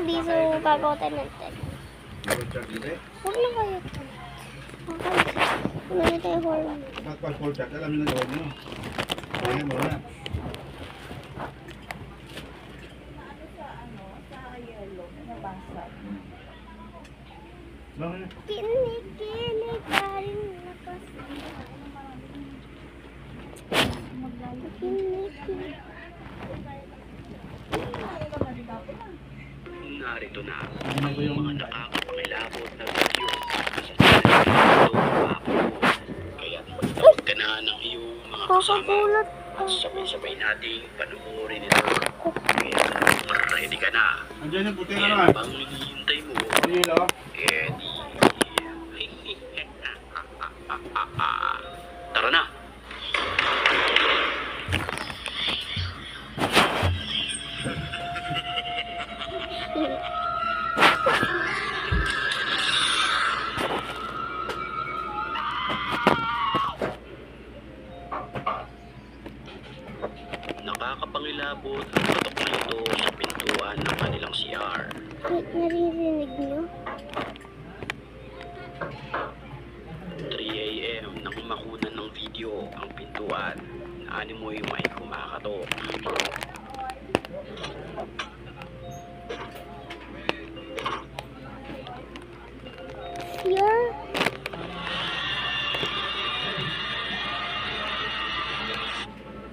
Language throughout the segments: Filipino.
hindi so gagawin ng tent. Huwag na kayo. Ano na tayo horn? Pag-full check, alam nyo na gawin nyo. Kaya mo na. Bakit? Kinikilig pa rin lakas. Kinikilig. Narito na Hindi ko yung mga nakakapangilabot na video sa channel. Kaya magtawag ka na ng iyong mga kasama Kakagulat at sabay-sabay nating panuorin ito. Kaya ready ka na. Andiyan yung puti na Yan naman. bang hinihintay mo? Ano yun o? Eh di... Tara na! Nakakapangilabot ang patok na ito sa pintuan ng kanilang CR. Wait, naririnig nyo? 3 AM nang makunan ng video ang pintuan na animoy may kumakatok. Here?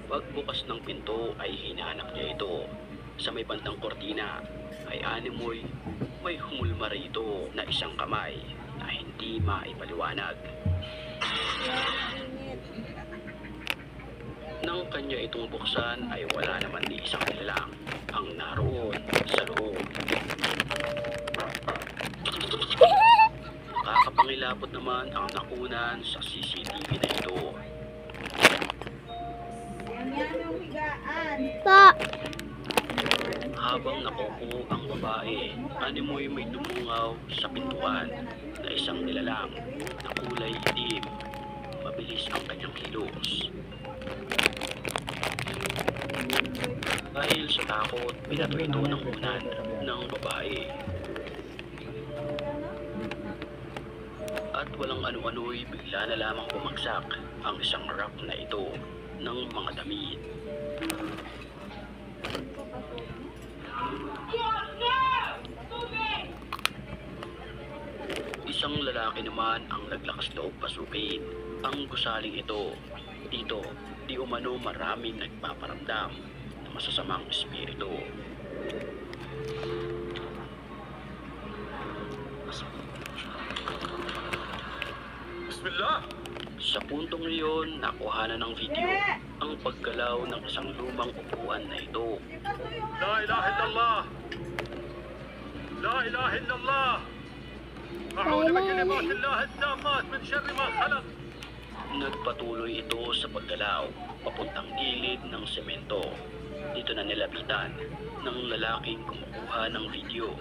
Pagbukas ng pinto ay hinanap niya ito. Sa may bandang kortina ay animoy may humulma rito na isang kamay na hindi maipaliwanag. Nang kanya itong buksan ay wala naman ni isang nilalang ang naroon sa loob. Nakakapangilabot naman ang nakunan sa CCTV na ito. Pa! Habang nakaupo ang babae, animoy may dumungaw sa pintuan na isang nilalang na kulay itim. Mabilis ang kanyang kilos. Dahil sa takot, binato ito ng unan ng babae. At walang ano-ano'y bigla na lamang bumagsak ang isang rack na ito ng mga damit. Isang lalaki naman ang naglakas loob pasukin. Ang gusaling ito, dito, di umano maraming nagpaparamdam na masasamang espiritu. Bismillah! Sa puntong iyon, nakuhanan ng video ang paggalaw ng isang lumang upuan na ito. La ilaha illallah! La ilaha illallah! أعوذ بكلمات الله التامات من شر ما خلق. Nagpatuloy ito sa paggalaw papuntang gilid ng semento. Dito na nilapitan ng lalaking kumukuha ng video.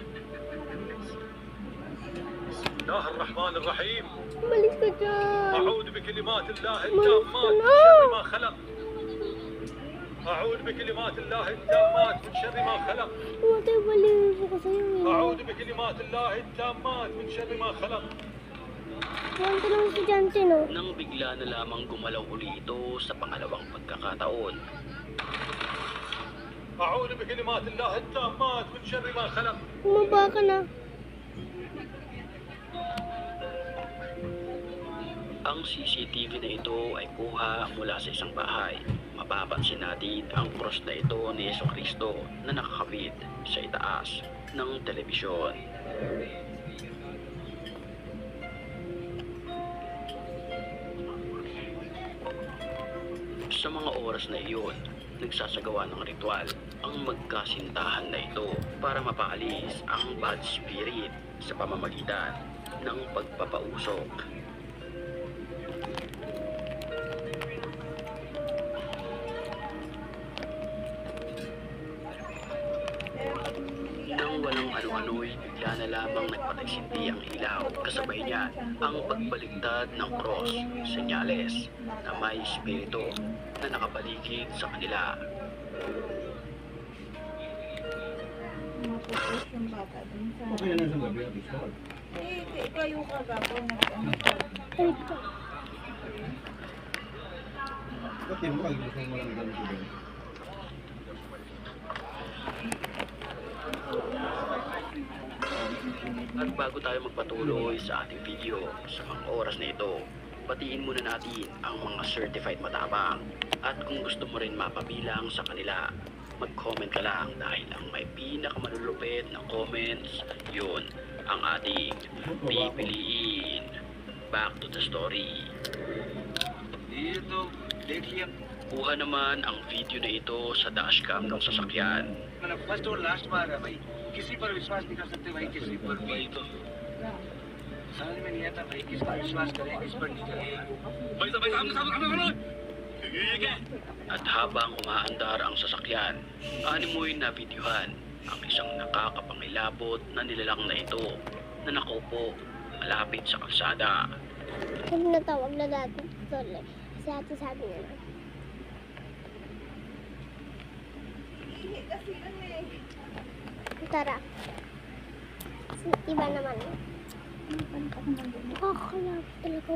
الله الرحمن الرحيم. Umalis ka dyan! أعوذ بكلمات الله Umalis ka التامات من na! شر ما خلق. أعوذ بكلمات الله التامات من شر ما خلق. Matay, baliw ko sa'yo eh. أعوذ بكلمات الله التامات من شر ما خلق. Huwag ka ng estudyante, no? Nang bigla na lamang gumalaw uli ito sa pangalawang pagkakataon. أعوذ بكلمات الله التامات من شر ما خلق. Bumaba ka na. Ang CCTV na ito ay kuha mula sa isang bahay. Mapapansin natin ang cross na ito ni Jesucristo na nakakabit sa itaas ng telebisyon. Sa mga oras na iyon, nagsasagawa ng ritual ang magkasintahan na ito para mapaalis ang bad spirit sa pamamagitan ng pagpapausok. Nang walang ano-ano'y bigla na lamang nagpatagsindi ang ilaw. Kasabay niya ang pagbaligtad ng cross, senyales na may espiritu na nakapaligid sa kanila. nagpo-push yung bata dun sa... Okay na sa gabi at gusto. Kayo kagapo, nag-ano ko. Ba't yung mga gusto mo lang ganun ko ba? At bago tayo magpatuloy sa ating video sa mga oras na ito, batiin muna natin ang mga certified matapang. At kung gusto mo rin mapabilang sa kanila, mag-comment ka lang dahil ang may pinakamalulupit na comments, yun ang ating pipiliin. Back to the story. Kuha naman ang video na ito sa dashcam ng sasakyan. First और लास्ट बार है भाई किसी पर विश्वास नहीं कर सकते भाई किसी पर भी तो समझ में नहीं आता भाई किस पर विश्वास करें किस पर नहीं करें भाई सामने At habang umaandar ang sasakyan, animoy na videohan ang isang nakakapangilabot na nilalang na ito na nakaupo malapit sa kalsada. Kami natawag na dati tuloy. Kasi ate sabi niya na. Tara. Iba naman. Nakakalap talaga.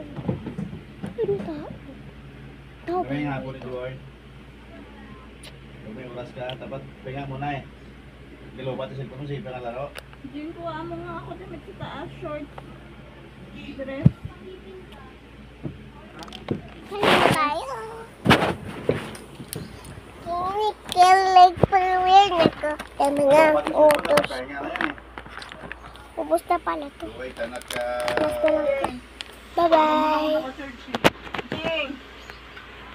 Ano tao? Tao ba? Gawin nga po ni Joy. Kung may oras ka, dapat pahinga muna eh. Gilobat sa cellphone mo, safe na laro. Diyan ko amo nga ako damit sa taas, shorts, dress. Kaya tayo. Kinikilig pero na ko. Yan nga, utos. Pahinga na yan eh. Ubus na pala to. Joy, tanak ka. Ubus na lang to. Bye-bye. Ako, third shift. Okay.